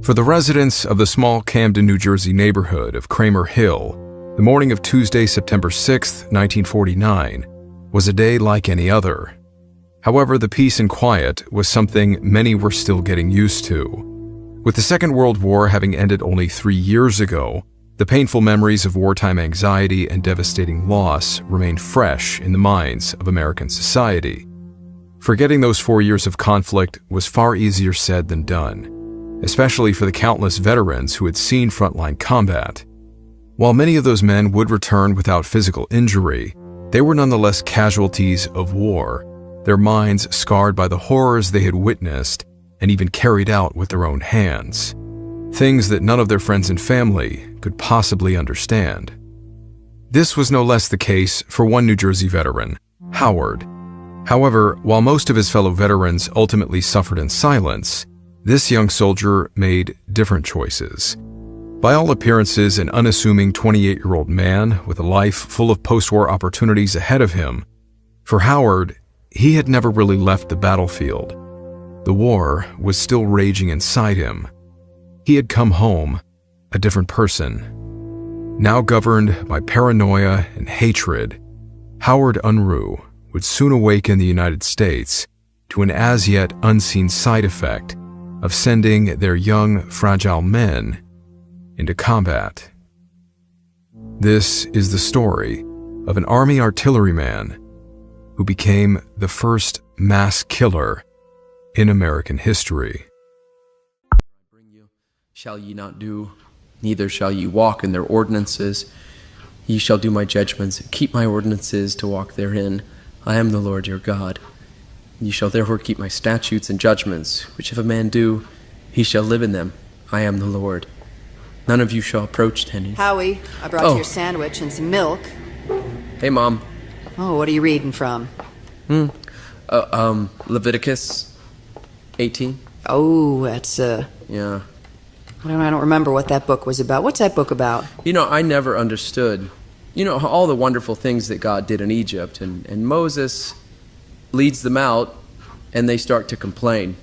For the residents of the small Camden, New Jersey neighborhood of Kramer Hill, the morning of Tuesday, September 6, 1949, was a day like any other. However, the peace and quiet was something many were still getting used to. With the Second World War having ended only 3 years ago, the painful memories of wartime anxiety and devastating loss remained fresh in the minds of American society. Forgetting those 4 years of conflict was far easier said than done, especially for the countless veterans who had seen frontline combat. While many of those men would return without physical injury, they were nonetheless casualties of war, their minds scarred by the horrors they had witnessed and even carried out with their own hands, things that none of their friends and family could possibly understand. This was no less the case for one New Jersey veteran, Howard. However, while most of his fellow veterans ultimately suffered in silence, this young soldier made different choices. By all appearances, an unassuming 28-year-old man with a life full of post-war opportunities ahead of him, for Howard, he had never really left the battlefield. The war was still raging inside him. He had come home, a different person. Now governed by paranoia and hatred, Howard Unruh would soon awaken the United States to an as-yet unseen side effect of sending their young, fragile men into combat. This is the story of an Army artilleryman who became the first mass killer in American history. Shall ye not do, neither shall ye walk in their ordinances. Ye shall do my judgments, and keep my ordinances to walk therein. I am the Lord your God. Ye shall therefore keep my statutes and judgments, which if a man do, he shall live in them. I am the Lord. None of you shall approach tennis. Howie, I brought you your sandwich and some milk. Hey, Mom. Oh, what are you reading from? Leviticus 18. Oh, that's, Yeah. I don't remember what that book was about. What's that book about? I never understood, all the wonderful things that God did in Egypt, and Moses leads them out, and they start to complain.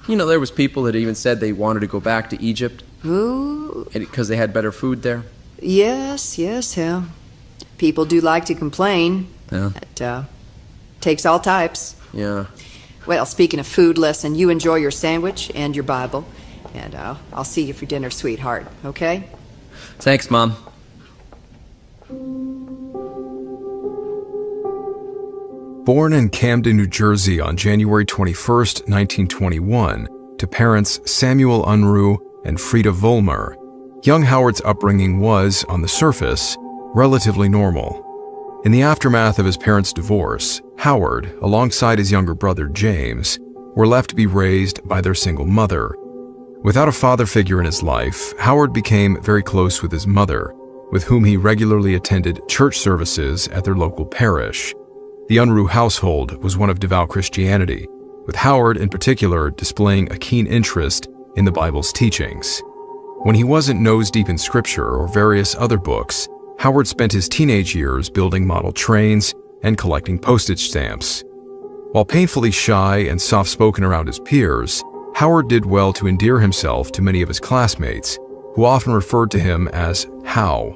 There was people that even said they wanted to go back to Egypt. Ooh. Because they had better food there. Yes, yeah. People do like to complain. Yeah. It takes all types. Yeah. Well, speaking of food, listen, you enjoy your sandwich and your Bible, and I'll see you for dinner, sweetheart, okay? Thanks, Mom. Born in Camden, New Jersey on January 21, 1921, to parents Samuel Unruh and Frida Vollmer, young Howard's upbringing was, on the surface, relatively normal. In the aftermath of his parents' divorce, Howard, alongside his younger brother James, were left to be raised by their single mother. Without a father figure in his life, Howard became very close with his mother, with whom he regularly attended church services at their local parish. The Unruh household was one of devout Christianity, with Howard in particular displaying a keen interest in the Bible's teachings. When he wasn't nose-deep in scripture or various other books, Howard spent his teenage years building model trains and collecting postage stamps. While painfully shy and soft-spoken around his peers, Howard did well to endear himself to many of his classmates, who often referred to him as How.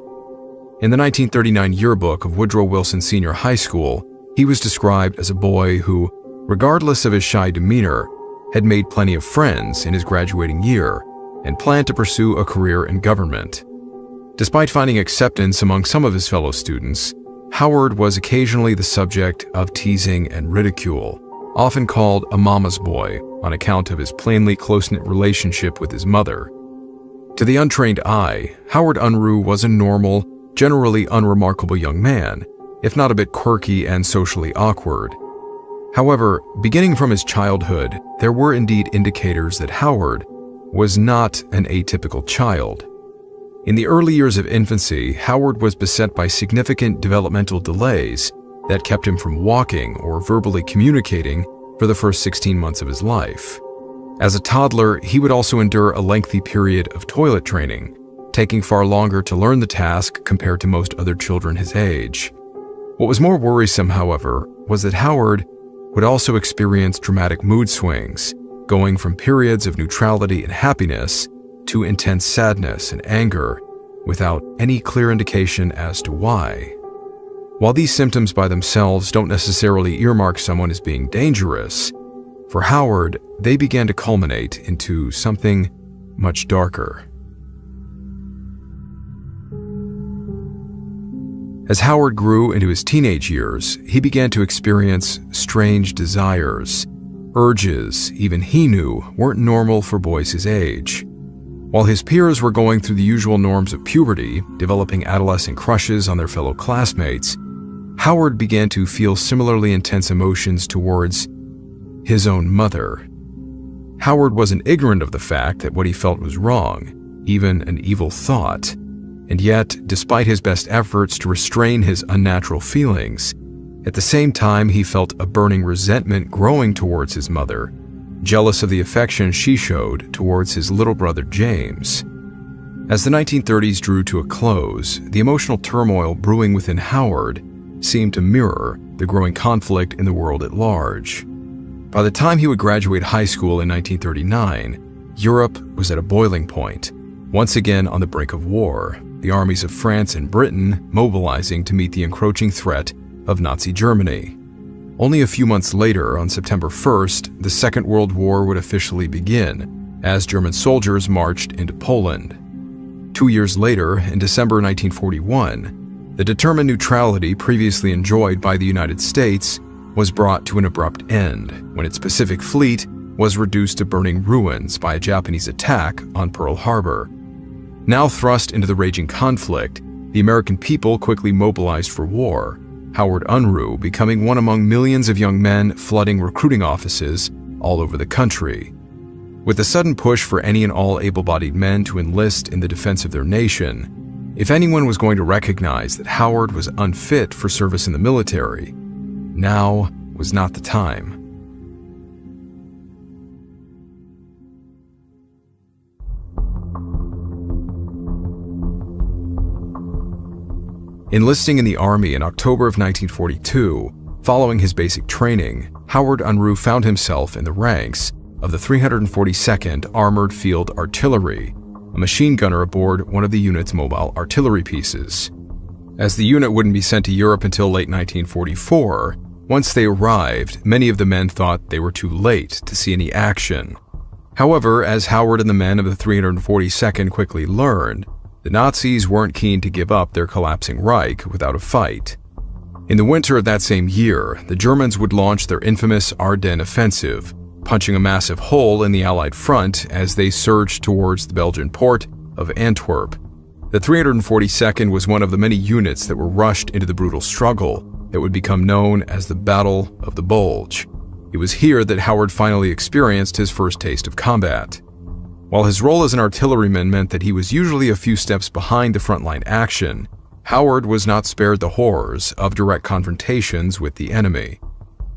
In the 1939 yearbook of Woodrow Wilson Senior High School, he was described as a boy who, regardless of his shy demeanor, had made plenty of friends in his graduating year and planned to pursue a career in government. Despite finding acceptance among some of his fellow students, Howard was occasionally the subject of teasing and ridicule, often called a mama's boy on account of his plainly close-knit relationship with his mother. To the untrained eye, Howard Unruh was a normal, generally unremarkable young man, if not a bit quirky and socially awkward. However, beginning from his childhood, there were indeed indicators that Howard was not an atypical child. In the early years of infancy, Howard was beset by significant developmental delays that kept him from walking or verbally communicating for the first 16 months of his life. As a toddler, he would also endure a lengthy period of toilet training, taking far longer to learn the task compared to most other children his age. What was more worrisome, however, was that Howard would also experience dramatic mood swings, going from periods of neutrality and happiness to intense sadness and anger without any clear indication as to why. While these symptoms by themselves don't necessarily earmark someone as being dangerous, for Howard, they began to culminate into something much darker. As Howard grew into his teenage years, he began to experience strange desires, urges even he knew weren't normal for boys his age. While his peers were going through the usual norms of puberty, developing adolescent crushes on their fellow classmates, Howard began to feel similarly intense emotions towards his own mother. Howard wasn't ignorant of the fact that what he felt was wrong, even an evil thought. And yet, despite his best efforts to restrain his unnatural feelings, at the same time he felt a burning resentment growing towards his mother, jealous of the affection she showed towards his little brother James. As the 1930s drew to a close, the emotional turmoil brewing within Howard seemed to mirror the growing conflict in the world at large. By the time he would graduate high school in 1939, Europe was at a boiling point, once again on the brink of war, the armies of France and Britain mobilizing to meet the encroaching threat of Nazi Germany. Only a few months later, on September 1st, the Second World War would officially begin, as German soldiers marched into Poland. 2 years later, in December 1941, the determined neutrality previously enjoyed by the United States was brought to an abrupt end when its Pacific Fleet was reduced to burning ruins by a Japanese attack on Pearl Harbor. Now thrust into the raging conflict, the American people quickly mobilized for war, Howard Unruh becoming one among millions of young men flooding recruiting offices all over the country. With the sudden push for any and all able-bodied men to enlist in the defense of their nation, if anyone was going to recognize that Howard was unfit for service in the military, now was not the time. Enlisting in the Army in October of 1942, following his basic training, Howard Unruh found himself in the ranks of the 342nd Armored Field Artillery, a machine gunner aboard one of the unit's mobile artillery pieces. As the unit wouldn't be sent to Europe until late 1944, once they arrived, many of the men thought they were too late to see any action. However, as Howard and the men of the 342nd quickly learned, the Nazis weren't keen to give up their collapsing Reich without a fight. In the winter of that same year, the Germans would launch their infamous Ardennes offensive, punching a massive hole in the Allied front as they surged towards the Belgian port of Antwerp. The 342nd was one of the many units that were rushed into the brutal struggle that would become known as the Battle of the Bulge. It was here that Howard finally experienced his first taste of combat. While his role as an artilleryman meant that he was usually a few steps behind the frontline action, Howard was not spared the horrors of direct confrontations with the enemy.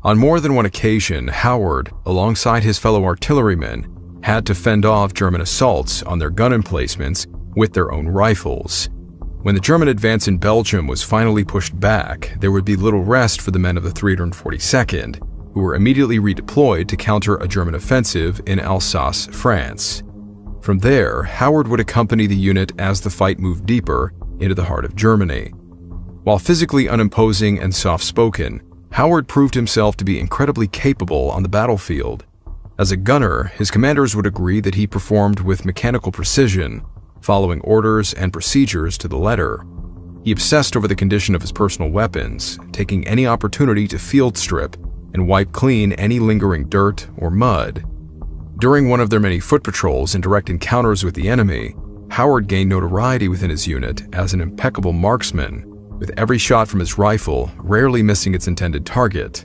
On more than one occasion, Howard, alongside his fellow artillerymen, had to fend off German assaults on their gun emplacements with their own rifles. When the German advance in Belgium was finally pushed back, there would be little rest for the men of the 342nd, who were immediately redeployed to counter a German offensive in Alsace, France. From there, Howard would accompany the unit as the fight moved deeper into the heart of Germany. While physically unimposing and soft-spoken, Howard proved himself to be incredibly capable on the battlefield. As a gunner, his commanders would agree that he performed with mechanical precision, following orders and procedures to the letter. He obsessed over the condition of his personal weapons, taking any opportunity to field strip and wipe clean any lingering dirt or mud. During one of their many foot patrols and direct encounters with the enemy, Howard gained notoriety within his unit as an impeccable marksman, with every shot from his rifle rarely missing its intended target.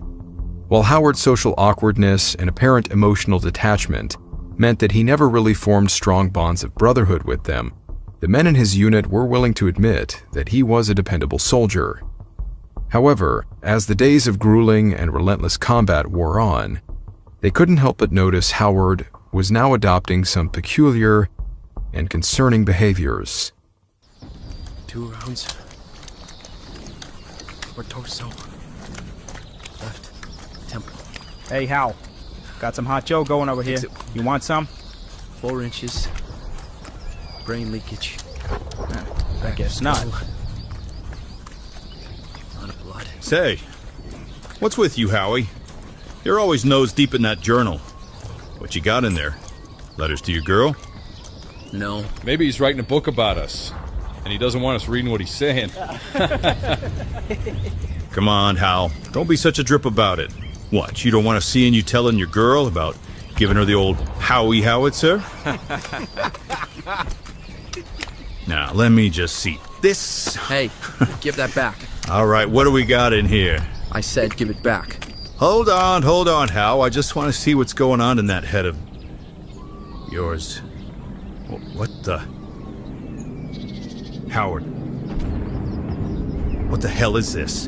While Howard's social awkwardness and apparent emotional detachment meant that he never really formed strong bonds of brotherhood with them, the men in his unit were willing to admit that he was a dependable soldier. However, as the days of grueling and relentless combat wore on, they couldn't help but notice Howard was now adopting some peculiar and concerning behaviors. 2 rounds. Or torso. Left. Temple. Hey, Hal. Got some hot Joe going over here. You want some? 4 inches. brain leakage. I guess not. A lot of blood. Say, what's with you, Howie? You're always nose deep in that journal. What you got in there? Letters to your girl? No. Maybe he's writing a book about us, and he doesn't want us reading what he's saying. Come on, Hal. Don't be such a drip about it. What, you don't want to see you telling your girl about giving her the old Howie howitzer? Now, let me just see. This... Hey, give that back. All right, what do we got in here? I said give it back. Hold on, Hal. I just want to see what's going on in that head of yours. What the... Howard. What the hell is this?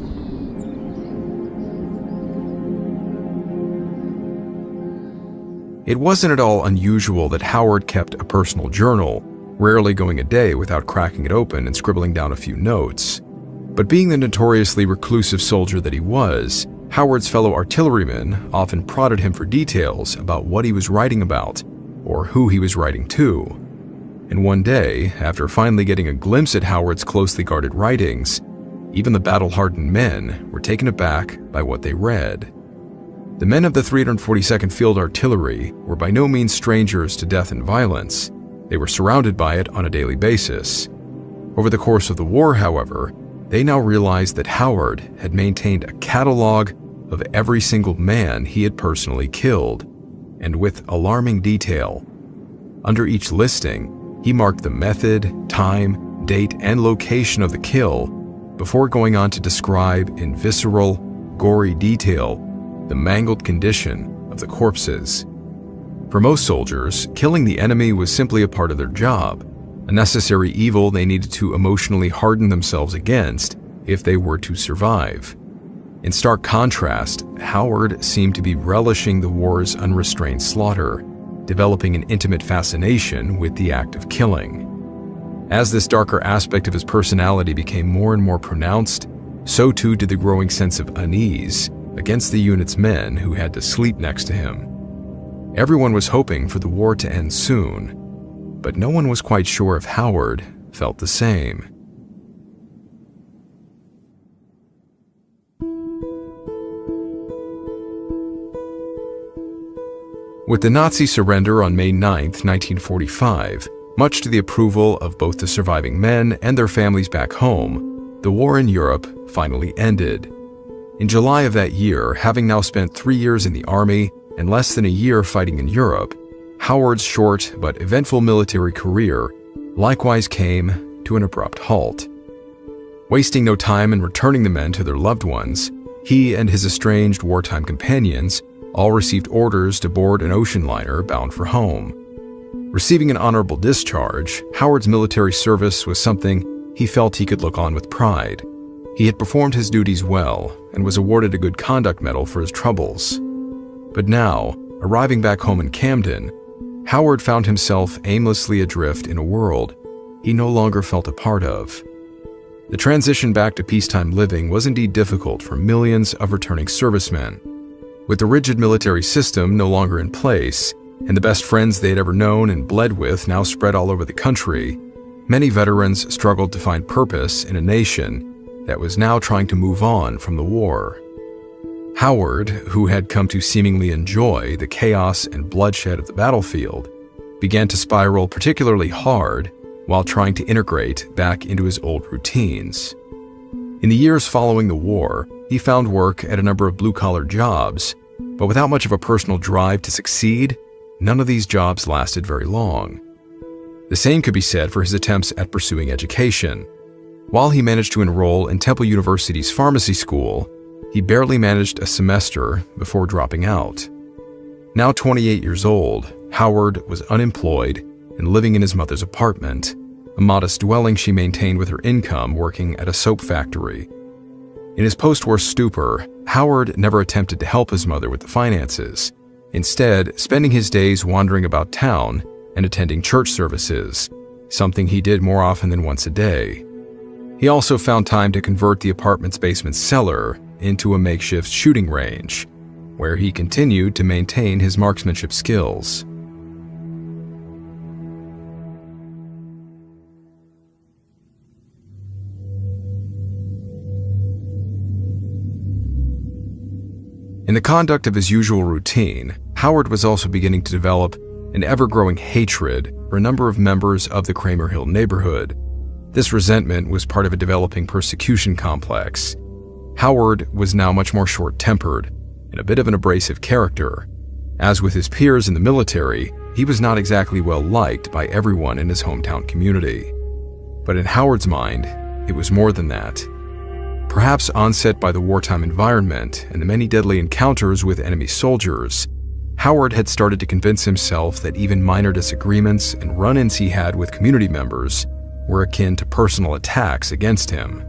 It wasn't at all unusual that Howard kept a personal journal, rarely going a day without cracking it open and scribbling down a few notes. But being the notoriously reclusive soldier that he was, Howard's fellow artillerymen often prodded him for details about what he was writing about, or who he was writing to. And one day, after finally getting a glimpse at Howard's closely guarded writings, even the battle-hardened men were taken aback by what they read. The men of the 342nd Field Artillery were by no means strangers to death and violence. They were surrounded by it on a daily basis. Over the course of the war, however, they now realized that Howard had maintained a catalog of every single man he had personally killed, and with alarming detail. Under each listing, he marked the method, time, date, and location of the kill before going on to describe in visceral, gory detail the mangled condition of the corpses. For most soldiers, killing the enemy was simply a part of their job, a necessary evil they needed to emotionally harden themselves against if they were to survive. In stark contrast, Howard seemed to be relishing the war's unrestrained slaughter, developing an intimate fascination with the act of killing. As this darker aspect of his personality became more and more pronounced, so too did the growing sense of unease against the unit's men who had to sleep next to him. Everyone was hoping for the war to end soon, but no one was quite sure if Howard felt the same. With the Nazi surrender on May 9, 1945, much to the approval of both the surviving men and their families back home, the war in Europe finally ended. In July of that year, having now spent 3 years in the army and less than a year fighting in Europe, Howard's short but eventful military career likewise came to an abrupt halt. Wasting no time in returning the men to their loved ones, he and his estranged wartime companions all received orders to board an ocean liner bound for home. Receiving an honorable discharge, Howard's military service was something he felt he could look on with pride. He had performed his duties well and was awarded a Good Conduct Medal for his troubles. But now, arriving back home in Camden, Howard found himself aimlessly adrift in a world he no longer felt a part of. The transition back to peacetime living was indeed difficult for millions of returning servicemen. With the rigid military system no longer in place, and the best friends they had ever known and bled with now spread all over the country, many veterans struggled to find purpose in a nation that was now trying to move on from the war. Howard, who had come to seemingly enjoy the chaos and bloodshed of the battlefield, began to spiral particularly hard while trying to integrate back into his old routines. In the years following the war, he found work at a number of blue-collar jobs, but without much of a personal drive to succeed, none of these jobs lasted very long. The same could be said for his attempts at pursuing education. While he managed to enroll in Temple University's pharmacy school, he barely managed a semester before dropping out. Now 28 years old, Howard was unemployed and living in his mother's apartment, a modest dwelling she maintained with her income working at a soap factory. In his post-war stupor, Howard never attempted to help his mother with the finances, instead spending his days wandering about town and attending church services, something he did more often than once a day. He also found time to convert the apartment's basement cellar into a makeshift shooting range, where he continued to maintain his marksmanship skills. In the conduct of his usual routine, Howard was also beginning to develop an ever-growing hatred for a number of members of the Kramer Hill neighborhood. This resentment was part of a developing persecution complex. Howard was now much more short-tempered and a bit of an abrasive character. As with his peers in the military, he was not exactly well liked by everyone in his hometown community. But in Howard's mind, it was more than that. Perhaps onset by the wartime environment and the many deadly encounters with enemy soldiers, Howard had started to convince himself that even minor disagreements and run-ins he had with community members were akin to personal attacks against him,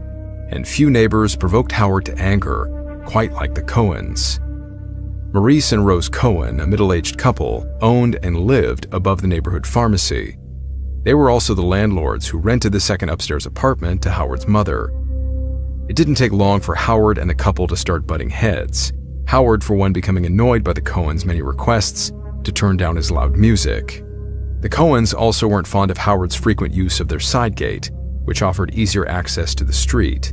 and few neighbors provoked Howard to anger, quite like the Cohens. Maurice and Rose Cohen, a middle-aged couple, owned and lived above the neighborhood pharmacy. They were also the landlords who rented the second upstairs apartment to Howard's mother. It didn't take long for Howard and the couple to start butting heads, Howard for one becoming annoyed by the Cohens' many requests to turn down his loud music. The Cohens also weren't fond of Howard's frequent use of their side gate, which offered easier access to the street.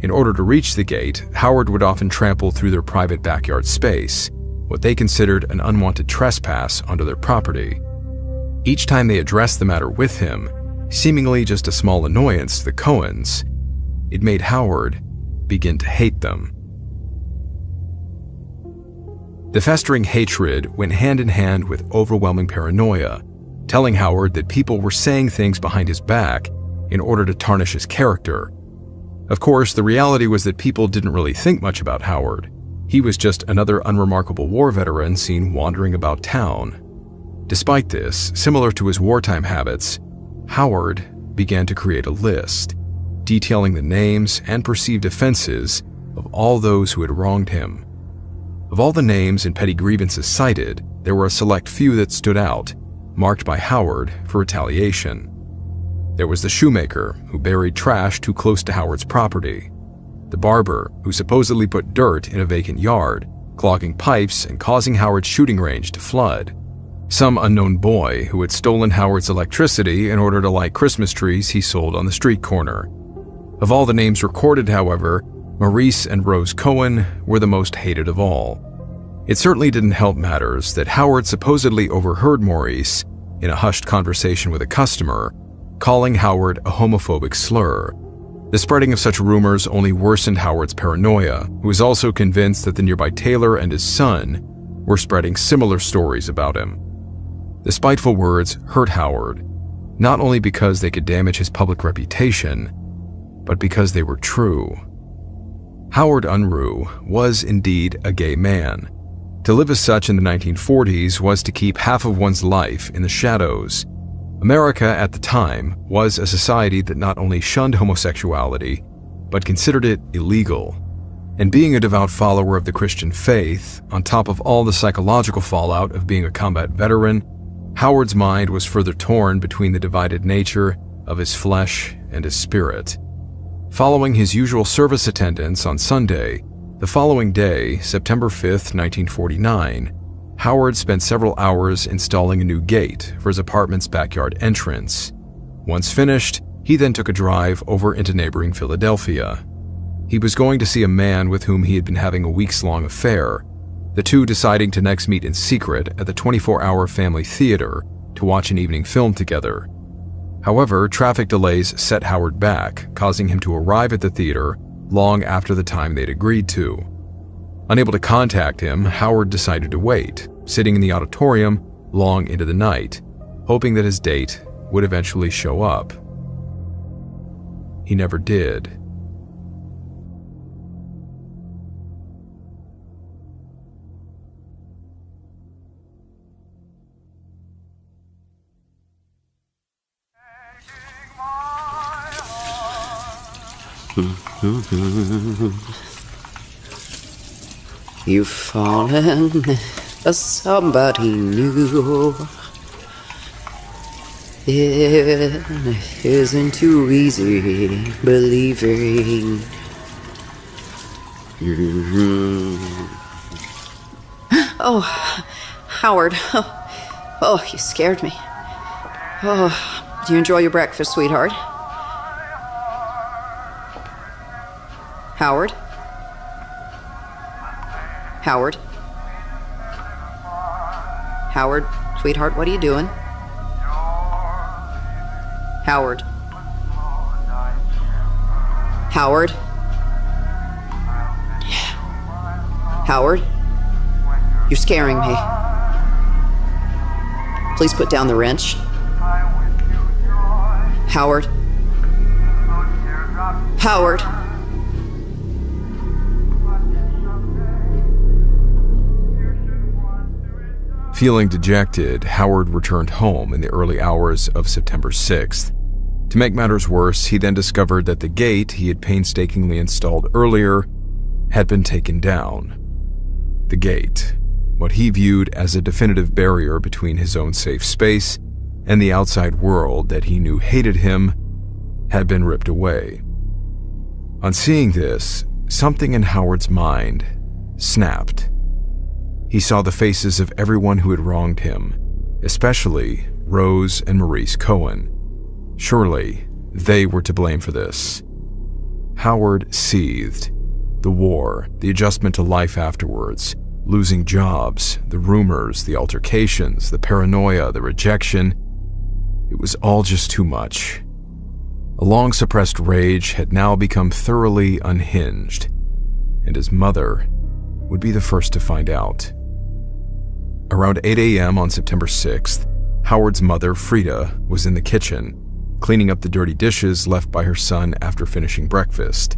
In order to reach the gate, Howard would often trample through their private backyard space, what they considered an unwanted trespass onto their property. Each time they addressed the matter with him, seemingly just a small annoyance to the Cohens, it made Howard begin to hate them. The festering hatred went hand in hand with overwhelming paranoia, telling Howard that people were saying things behind his back in order to tarnish his character. Of course, the reality was that people didn't really think much about Howard. He was just another unremarkable war veteran seen wandering about town. Despite this, similar to his wartime habits, Howard began to create a list, detailing the names and perceived offenses of all those who had wronged him. Of all the names and petty grievances cited, there were a select few that stood out, marked by Howard for retaliation. There was the shoemaker, who buried trash too close to Howard's property; the barber, who supposedly put dirt in a vacant yard, clogging pipes and causing Howard's shooting range to flood; some unknown boy who had stolen Howard's electricity in order to light Christmas trees he sold on the street corner. Of all the names recorded, however, Maurice and Rose Cohen were the most hated of all. It certainly didn't help matters that Howard supposedly overheard Maurice, in a hushed conversation with a customer, calling Howard a homophobic slur. The spreading of such rumors only worsened Howard's paranoia, who was also convinced that the nearby tailor and his son were spreading similar stories about him. The spiteful words hurt Howard, not only because they could damage his public reputation, but because they were true. Howard Unruh was indeed a gay man. To live as such in the 1940s was to keep half of one's life in the shadows. America at the time was a society that not only shunned homosexuality, but considered it illegal. And being a devout follower of the Christian faith, on top of all the psychological fallout of being a combat veteran, Howard's mind was further torn between the divided nature of his flesh and his spirit. Following his usual service attendance on Sunday, the following day, September 5th, 1949, Howard spent several hours installing a new gate for his apartment's backyard entrance. Once finished, he then took a drive over into neighboring Philadelphia. He was going to see a man with whom he had been having a weeks-long affair, the two deciding to next meet in secret at the 24-hour family theater to watch an evening film together. However, traffic delays set Howard back, causing him to arrive at the theater long after the time they'd agreed to. Unable to contact him, Howard decided to wait, sitting in the auditorium long into the night, hoping that his date would eventually show up. He never did. You've fallen for somebody new. It isn't too easy believing. Oh, Howard. Oh, you scared me. Oh, do you enjoy your breakfast, sweetheart? Howard? Howard? Howard, sweetheart, what are you doing? Howard. Howard? Howard? You're scaring me. Please put down the wrench. Howard? Howard? Feeling dejected, Howard returned home in the early hours of September 6th. To make matters worse, he then discovered that the gate he had painstakingly installed earlier had been taken down. The gate, what he viewed as a definitive barrier between his own safe space and the outside world that he knew hated him, had been ripped away. On seeing this, something in Howard's mind snapped. He saw the faces of everyone who had wronged him, especially Rose and Maurice Cohen. Surely, they were to blame for this. Howard seethed. The war, the adjustment to life afterwards, losing jobs, the rumors, the altercations, the paranoia, the rejection. It was all just too much. A long-suppressed rage had now become thoroughly unhinged, and his mother would be the first to find out. Around 8 a.m. on September 6th, Howard's mother, Frida, was in the kitchen, cleaning up the dirty dishes left by her son after finishing breakfast.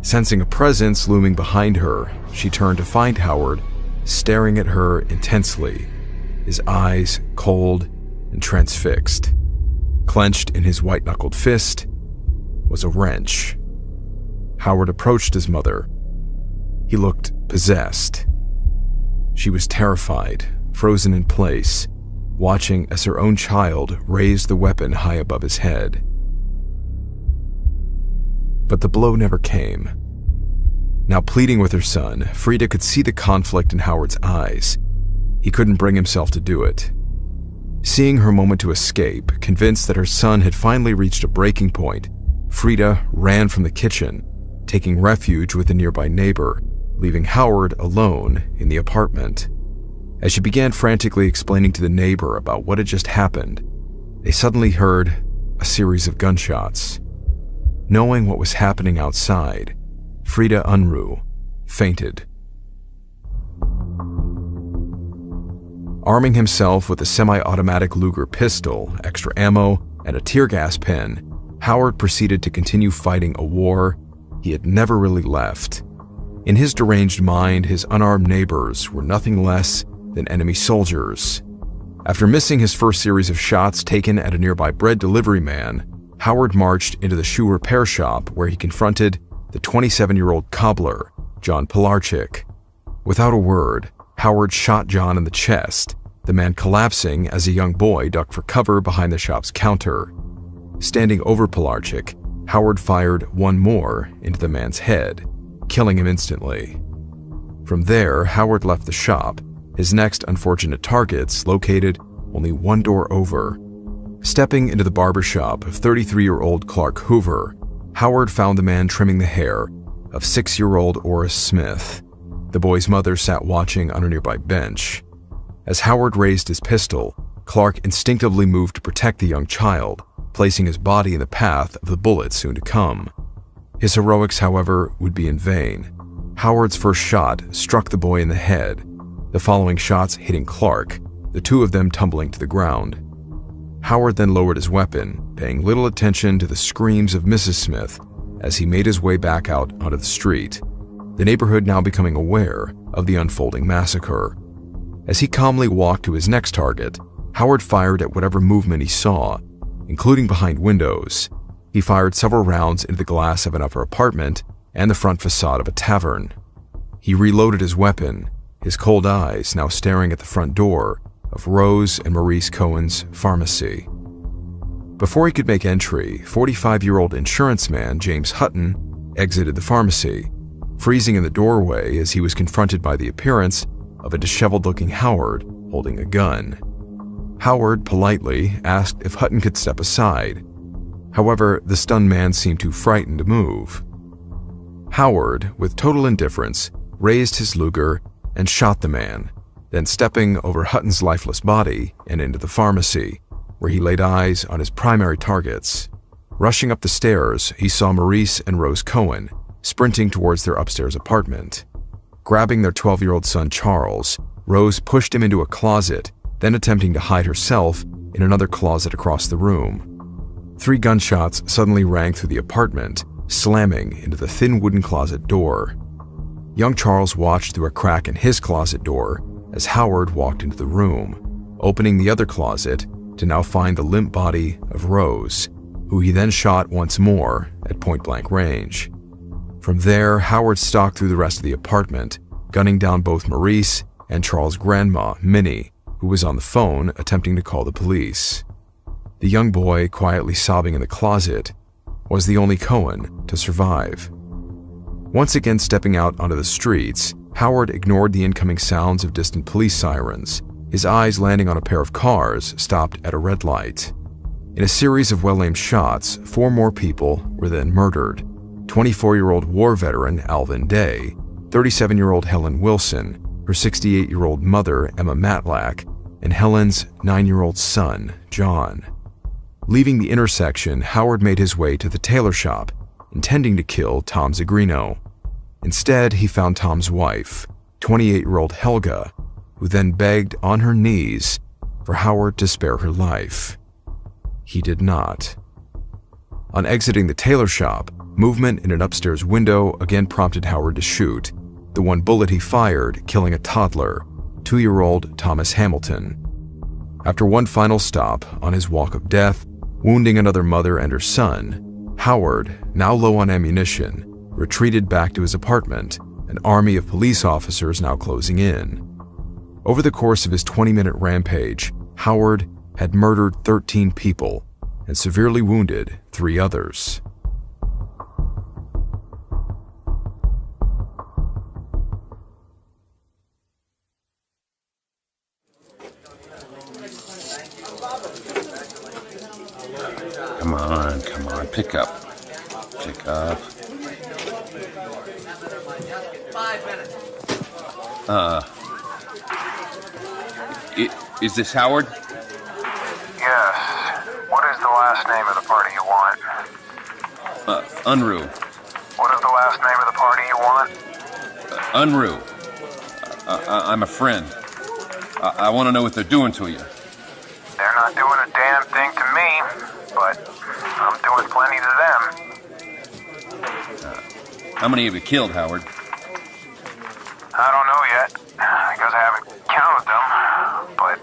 Sensing a presence looming behind her, she turned to find Howard staring at her intensely, his eyes cold and transfixed. Clenched in his white-knuckled fist was a wrench. Howard approached his mother. He looked possessed. She was terrified, frozen in place, watching as her own child raised the weapon high above his head. But the blow never came. Now pleading with her son, Frida could see the conflict in Howard's eyes. He couldn't bring himself to do it. Seeing her moment to escape, convinced that her son had finally reached a breaking point, Frida ran from the kitchen, taking refuge with a nearby neighbor, leaving Howard alone in the apartment. As she began frantically explaining to the neighbor about what had just happened, they suddenly heard a series of gunshots. Knowing what was happening outside, Frida Unruh fainted. Arming himself with a semi-automatic Luger pistol, extra ammo, and a tear gas pen, Howard proceeded to continue fighting a war he had never really left. In his deranged mind, his unarmed neighbors were nothing less than enemy soldiers. After missing his first series of shots taken at a nearby bread delivery man, Howard marched into the shoe repair shop where he confronted the 27-year-old cobbler, John Pilarczyk. Without a word, Howard shot John in the chest, the man collapsing as a young boy ducked for cover behind the shop's counter. Standing over Pilarczyk, Howard fired one more into the man's head, killing him instantly. From there, Howard left the shop, his next unfortunate targets located only one door over. Stepping into the barber shop of 33-year-old Clark Hoover, Howard found the man trimming the hair of 6-year-old Oris Smith. The boy's mother sat watching on a nearby bench. As Howard raised his pistol, Clark instinctively moved to protect the young child, placing his body in the path of the bullets soon to come. His heroics, however, would be in vain. Howard's first shot struck the boy in the head, the following shots hitting Clark, the two of them tumbling to the ground. Howard then lowered his weapon, paying little attention to the screams of Mrs. Smith as he made his way back out onto the street, the neighborhood now becoming aware of the unfolding massacre. As he calmly walked to his next target, Howard fired at whatever movement he saw, including behind windows. He fired several rounds into the glass of an upper apartment and the front facade of a tavern. He reloaded his weapon, his cold eyes now staring at the front door of Rose and Maurice Cohen's pharmacy. Before he could make entry, 45-year-old insurance man James Hutton exited the pharmacy, freezing in the doorway as he was confronted by the appearance of a disheveled-looking Howard holding a gun. Howard politely asked if Hutton could step aside. However, the stunned man seemed too frightened to move. Howard, with total indifference, raised his Luger and shot the man, then stepping over Hutton's lifeless body and into the pharmacy, where he laid eyes on his primary targets. Rushing up the stairs, he saw Maurice and Rose Cohen sprinting towards their upstairs apartment. Grabbing their 12-year-old son Charles, Rose pushed him into a closet, then attempting to hide herself in another closet across the room. 3 gunshots suddenly rang through the apartment, slamming into the thin wooden closet door. Young Charles watched through a crack in his closet door as Howard walked into the room, opening the other closet to now find the limp body of Rose, who he then shot once more at point-blank range. From there, Howard stalked through the rest of the apartment, gunning down both Maurice and Charles' grandma, Minnie, who was on the phone attempting to call the police. The young boy, quietly sobbing in the closet, was the only Cohen to survive. Once again stepping out onto the streets, Howard ignored the incoming sounds of distant police sirens, his eyes landing on a pair of cars stopped at a red light. In a series of well-aimed shots, 4 more people were then murdered. 24-year-old war veteran Alvin Day, 37-year-old Helen Wilson, her 68-year-old mother Emma Matlack, and Helen's 9-year-old son, John. Leaving the intersection, Howard made his way to the tailor shop, intending to kill Tom Zagrino. Instead, he found Tom's wife, 28-year-old Helga, who then begged on her knees for Howard to spare her life. He did not. On exiting the tailor shop, movement in an upstairs window again prompted Howard to shoot, the one bullet he fired killing a toddler, 2-year-old Thomas Hamilton. After one final stop on his walk of death, wounding another mother and her son, Howard, now low on ammunition, retreated back to his apartment, an army of police officers now closing in. Over the course of his 20-minute rampage, Howard had murdered 13 people and severely wounded 3 others. Come on, pick up. Pick up. 5 minutes. Is this Howard? Yes. What is the last name of the party you want? Unruh. What is the last name of the party you want? Unruh. I'm a friend. I want to know what they're doing to you. They're not doing a damn thing to me, but I'm doing plenty to them. How many have you killed, Howard? I don't know yet, because I haven't counted them, but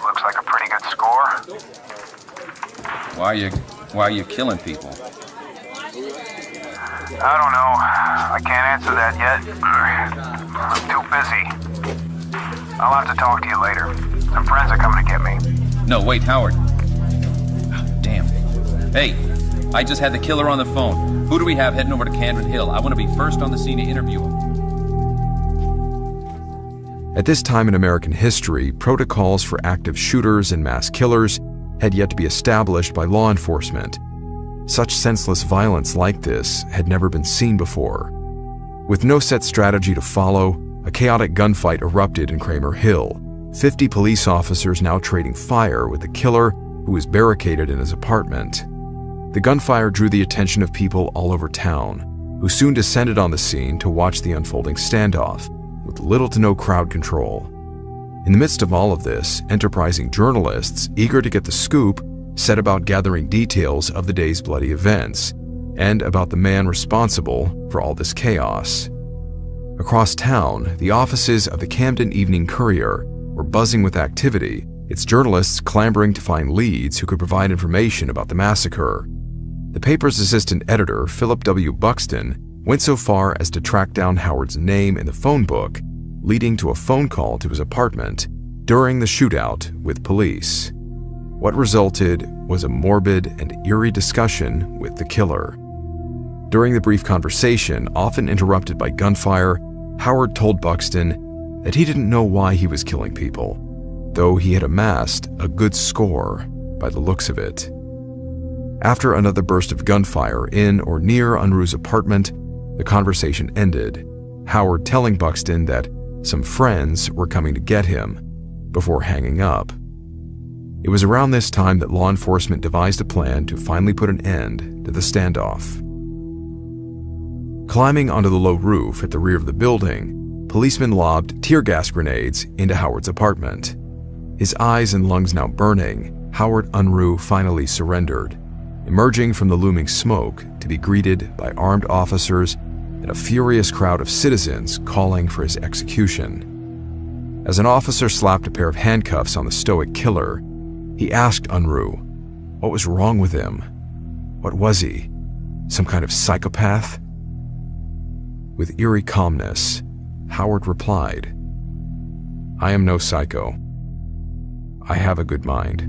looks like a pretty good score. Why are you killing people? I don't know. I can't answer that yet. I'm too busy. I'll have to talk to you later. Some friends are coming to get me. No, wait, Howard. Damn. Hey, I just had the killer on the phone. Who do we have heading over to Camden Hill? I want to be first on the scene to interview him. At this time in American history, protocols for active shooters and mass killers had yet to be established by law enforcement. Such senseless violence like this had never been seen before. With no set strategy to follow, a chaotic gunfight erupted in Kramer Hill, 50 police officers now trading fire with the killer who was barricaded in his apartment. The gunfire drew the attention of people all over town, who soon descended on the scene to watch the unfolding standoff, with little to no crowd control. In the midst of all of this, enterprising journalists, eager to get the scoop, set about gathering details of the day's bloody events, and about the man responsible for all this chaos. Across town, the offices of the Camden Evening Courier were buzzing with activity, its journalists clamoring to find leads who could provide information about the massacre. The paper's assistant editor, Philip W. Buxton, went so far as to track down Howard's name in the phone book, leading to a phone call to his apartment during the shootout with police. What resulted was a morbid and eerie discussion with the killer. During the brief conversation, often interrupted by gunfire, Howard told Buxton that he didn't know why he was killing people, though he had amassed a good score by the looks of it. After another burst of gunfire in or near Unruh's apartment, the conversation ended, Howard telling Buxton that some friends were coming to get him before hanging up. It was around this time that law enforcement devised a plan to finally put an end to the standoff. Climbing onto the low roof at the rear of the building, policemen lobbed tear gas grenades into Howard's apartment. His eyes and lungs now burning, Howard Unruh finally surrendered, emerging from the looming smoke to be greeted by armed officers and a furious crowd of citizens calling for his execution. As an officer slapped a pair of handcuffs on the stoic killer, he asked Unruh what was wrong with him. What was he? Some kind of psychopath? With eerie calmness, Howard replied, "I am no psycho. I have a good mind."